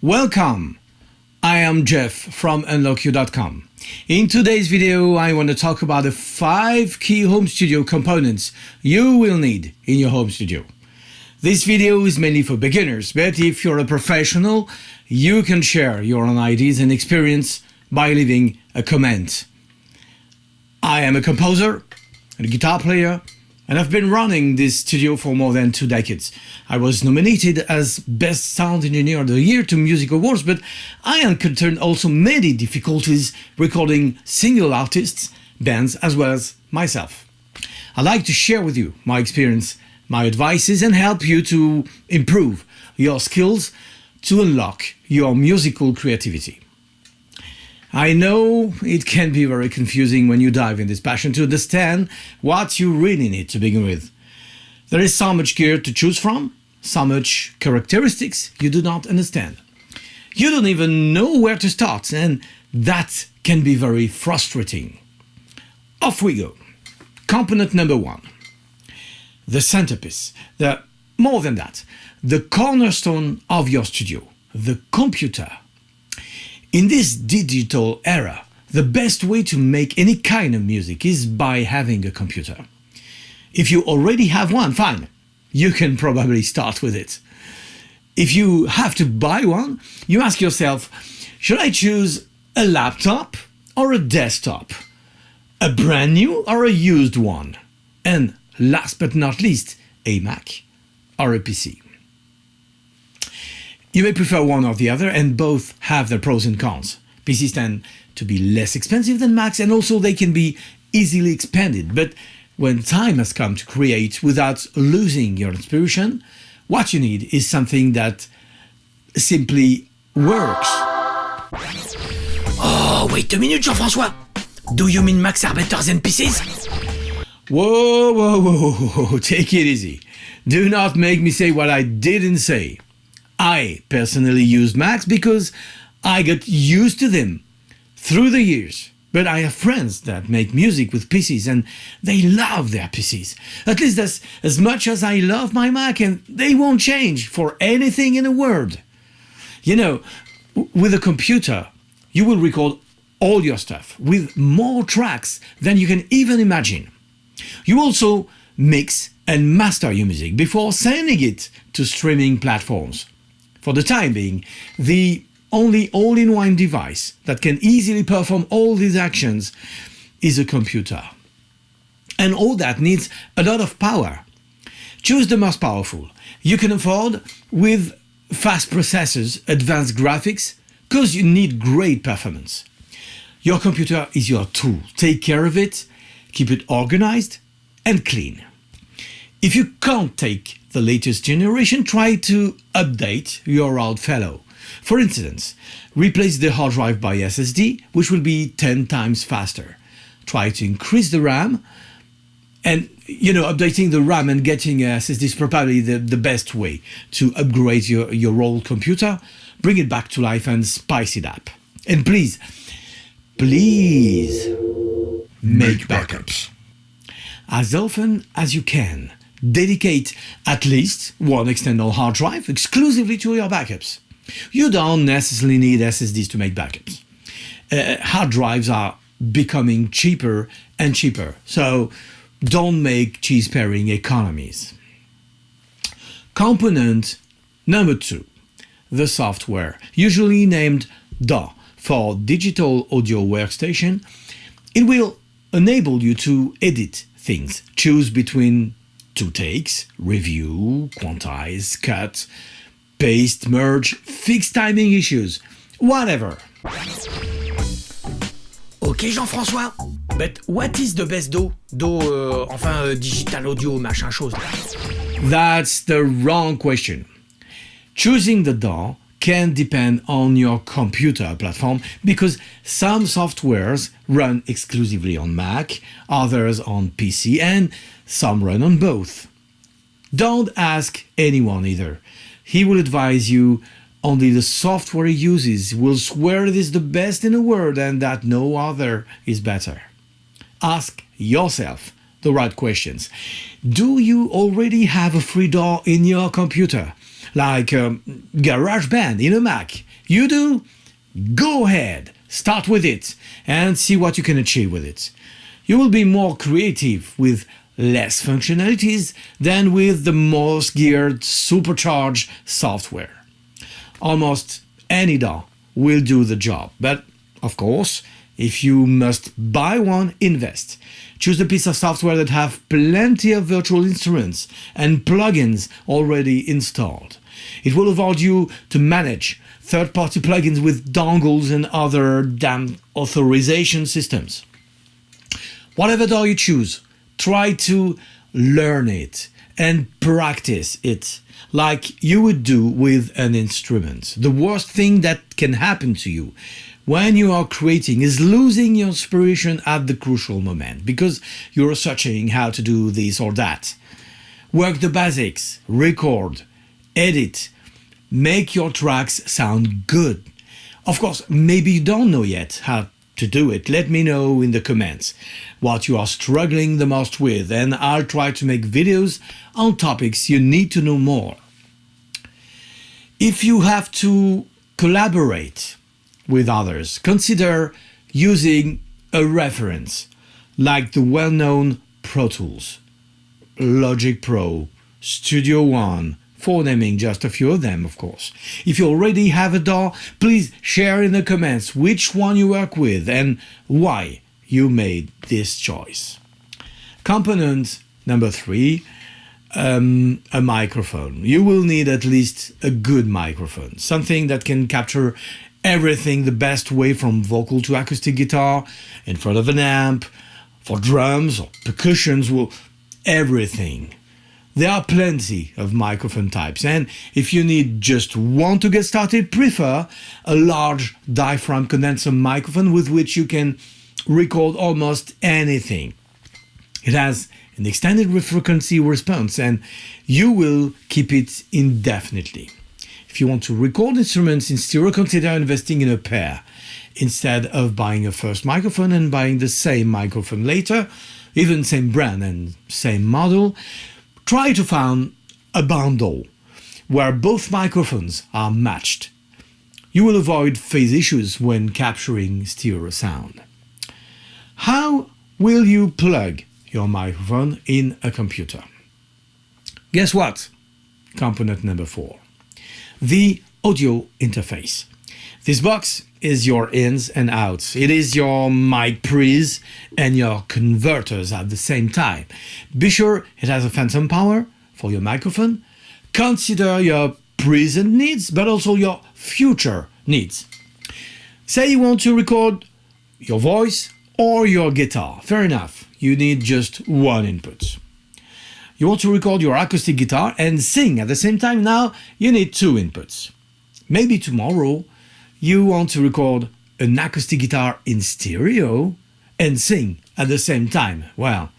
Welcome! I am Jeff from unlockyou.com. In today's video, I want to talk about the 5 key home studio components you will need in your home studio. This video is mainly for beginners, but if you're a professional, you can share your own ideas and experience by leaving a comment. I am a composer and a guitar player, and I've been running this studio for more than 2 decades. I was nominated as Best Sound Engineer of the Year to Music Awards, but I encountered also many difficulties recording single artists, bands, as well as myself. I'd like to share with you my experience, my advices, and help you to improve your skills to unlock your musical creativity. I know it can be very confusing when you dive in this passion to understand what you really need to begin with. There is so much gear to choose from, so much characteristics you do not understand. You don't even know where to start, and that can be very frustrating. Off we go. Component number 1. The centerpiece, more than that, the cornerstone of your studio, the computer. In this digital era, the best way to make any kind of music is by having a computer. If you already have one, fine, you can probably start with it. If you have to buy one, you ask yourself, should I choose a laptop or a desktop? A brand new or a used one? And last but not least, a Mac or a PC. You may prefer one or the other, and both have their pros and cons. PCs tend to be less expensive than Macs, and also they can be easily expanded. But when time has come to create without losing your inspiration, what you need is something that simply works. Oh, wait a minute, Jean-François. Do you mean Macs are better than PCs? Whoa, take it easy. Do not make me say what I didn't say. I personally used Macs because I got used to them through the years. But I have friends that make music with PCs and they love their PCs. At least as much as I love my Mac, and they won't change for anything in the world. You know, with a computer, you will record all your stuff with more tracks than you can even imagine. You also mix and master your music before sending it to streaming platforms. For the time being, the only all-in-one device that can easily perform all these actions is a computer. And all that needs a lot of power. Choose the most powerful you can afford with fast processors, advanced graphics, because you need great performance. Your computer is your tool. Take care of it, keep it organized and clean. If you can't take the latest generation, try to update your old fellow. For instance, replace the hard drive by SSD, which will be 10 times faster. Try to increase the RAM, and updating the RAM and getting a SSD is probably the best way to upgrade your old computer. Bring it back to life and spice it up. And please make backups. As often as you can. Dedicate at least one external hard drive exclusively to your backups. You don't necessarily need SSDs to make backups. Hard drives are becoming cheaper and cheaper, so don't make cheese pairing economies. Component number 2, the software, usually named DAW for Digital Audio Workstation. It will enable you to edit things, choose between 2 takes, review, quantize, cut, paste, merge, fix timing issues, whatever. Ok, Jean-François. But what is the best DAW? Digital audio, machin chose. That's the wrong question. Choosing the DAW can depend on your computer platform because some softwares run exclusively on Mac, others on PC, and some run on both. Don't ask anyone either. He will advise you only the software he uses, will swear it is the best in the world and that no other is better. Ask yourself the right questions. Do you already have a free DAW in your computer? Like GarageBand in a Mac, You do? Go ahead, start with it, and see what you can achieve with it. You will be more creative with less functionalities than with the most geared, supercharged software. Almost any DAW will do the job, but of course, if you must buy one, invest. Choose a piece of software that have plenty of virtual instruments and plugins already installed. It will avoid you to manage third-party plugins with dongles and other damn authorization systems. Whatever DAW you choose, try to learn it and practice it like you would do with an instrument. The worst thing that can happen to you when you are creating is losing your inspiration at the crucial moment because you're searching how to do this or that. Work the basics, record, edit, make your tracks sound good. Of course, maybe you don't know yet how to do it. Let me know in the comments what you are struggling the most with, and I'll try to make videos on topics you need to know more. If you have to collaborate with others, consider using a reference like the well-known Pro Tools, Logic Pro, Studio One, for naming just a few of them, of course. If you already have a DAW, please share in the comments which one you work with and why you made this choice. Component number 3, a microphone. You will need at least a good microphone, something that can capture everything the best way, from vocal to acoustic guitar, in front of an amp, for drums or percussions, well, everything. There are plenty of microphone types, and if you need just one to get started, prefer a large diaphragm condenser microphone with which you can record almost anything. It has an extended frequency response, and you will keep it indefinitely. If you want to record instruments in stereo, consider investing in a pair instead of buying a first microphone and buying the same microphone later, even same brand and same model. Try to find a bundle where both microphones are matched. You will avoid phase issues when capturing stereo sound. How will you plug your microphone in a computer? Guess what? Component number 4. The audio interface. This box is your ins and outs. It is your mic pre's and your converters at the same time. Be sure it has a phantom power for your microphone. Consider your present needs, but also your future needs. Say you want to record your voice or your guitar. Fair enough, you need just one input. You want to record your acoustic guitar and sing at the same time. Now you need 2 inputs. Maybe tomorrow you want to record an acoustic guitar in stereo and sing at the same time. Well,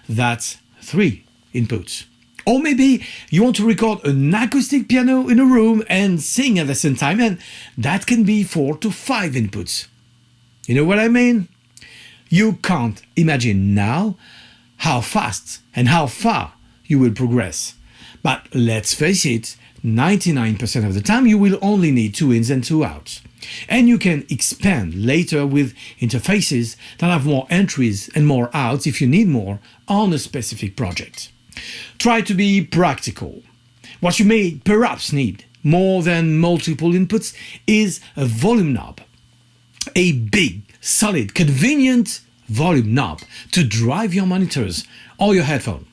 that's 3 inputs. Or maybe you want to record an acoustic piano in a room and sing at the same time, and that can be 4 to 5 inputs. You know what I mean? You can't imagine now how fast and how far you will progress. But let's face it, 99% of the time you will only need 2 ins and 2 outs. And you can expand later with interfaces that have more entries and more outs if you need more on a specific project. Try to be practical. What you may perhaps need more than multiple inputs is a volume knob. A big, solid, convenient volume knob to drive your monitors or your headphone.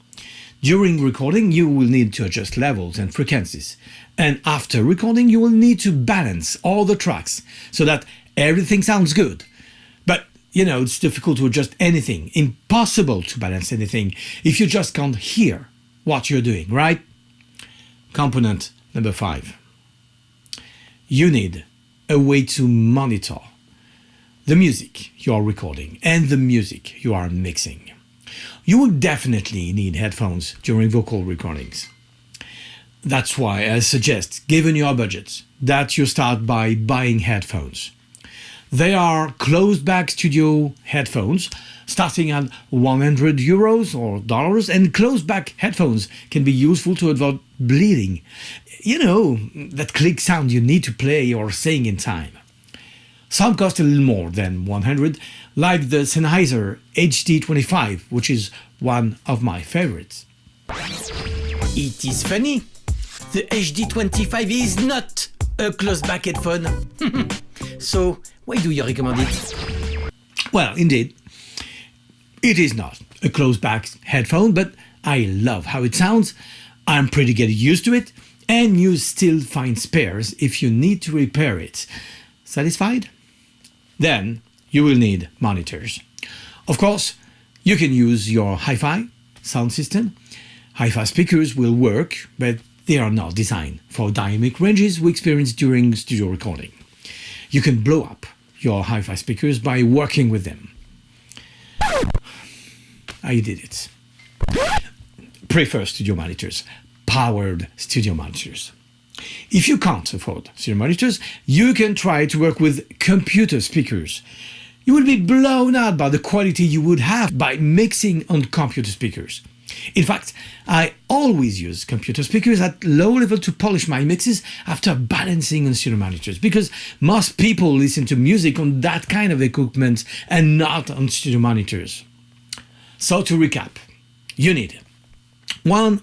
During recording, you will need to adjust levels and frequencies. And after recording, you will need to balance all the tracks so that everything sounds good. But, it's difficult to adjust anything, impossible to balance anything if you just can't hear what you're doing, right? Component number 5. You need a way to monitor the music you are recording and the music you are mixing. You will definitely need headphones during vocal recordings. That's why I suggest, given your budget, that you start by buying headphones. They are closed-back studio headphones starting at €100 or dollars, and closed-back headphones can be useful to avoid bleeding. You know, that click sound you need to play or sing in time. Some cost a little more than 100, like the Sennheiser HD25, which is one of my favorites. It is funny. The HD25 is not a closed-back headphone. So, why do you recommend it? Well, indeed, it is not a closed-back headphone, but I love how it sounds. I'm pretty getting used to it, and you still find spares if you need to repair it. Satisfied? Then you will need monitors. Of course, you can use your hi-fi sound system. Hi-fi speakers will work, but they are not designed for dynamic ranges we experience during studio recording. You can blow up your hi-fi speakers by working with them. I did it. Prefer studio monitors, powered studio monitors. If you can't afford studio monitors, you can try to work with computer speakers. You will be blown out by the quality you would have by mixing on computer speakers. In fact, I always use computer speakers at low level to polish my mixes after balancing on studio monitors, because most people listen to music on that kind of equipment and not on studio monitors. So to recap, you need 1.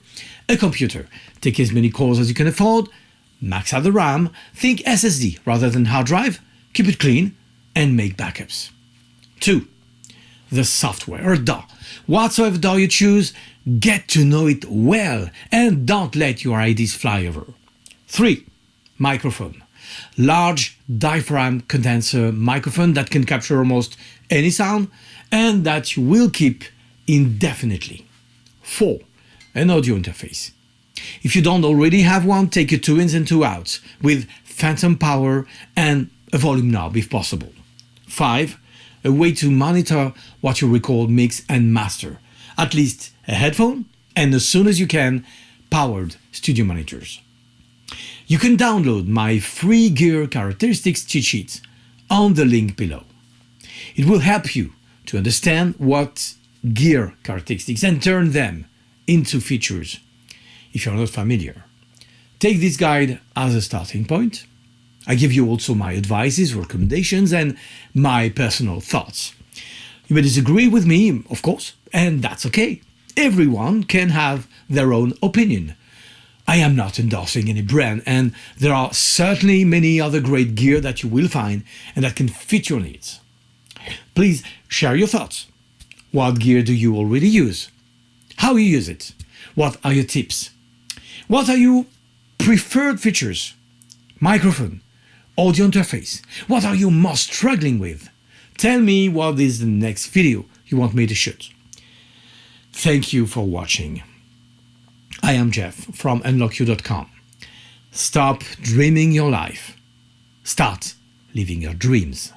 A computer. Take as many cores as you can afford. Max out the RAM. Think SSD rather than hard drive. Keep it clean and make backups. 2. The software or DAW. Whatsoever DAW you choose, get to know it well and don't let your ideas fly over. 3. Microphone. Large diaphragm condenser microphone that can capture almost any sound and that you will keep indefinitely. 4. An audio interface. If you don't already have one, take a 2 ins and 2 outs with phantom power and a volume knob if possible. 5. A way to monitor what you record, mix and master. At least a headphone and as soon as you can, powered studio monitors. You can download my free gear characteristics cheat sheet on the link below. It will help you to understand what gear characteristics and turn them into features if you're not familiar. Take this guide as a starting point. I give you also my advices, recommendations, and my personal thoughts. You may disagree with me, of course, and that's okay. Everyone can have their own opinion. I am not endorsing any brand, and there are certainly many other great gear that you will find and that can fit your needs. Please share your thoughts. What gear do you already use? How you use it? What are your tips? What are your preferred features? Microphone, audio interface. What are you most struggling with? Tell me what is the next video you want me to shoot. Thank you for watching. I am Jeff from unlockyou.com. Stop dreaming your life. Start living your dreams.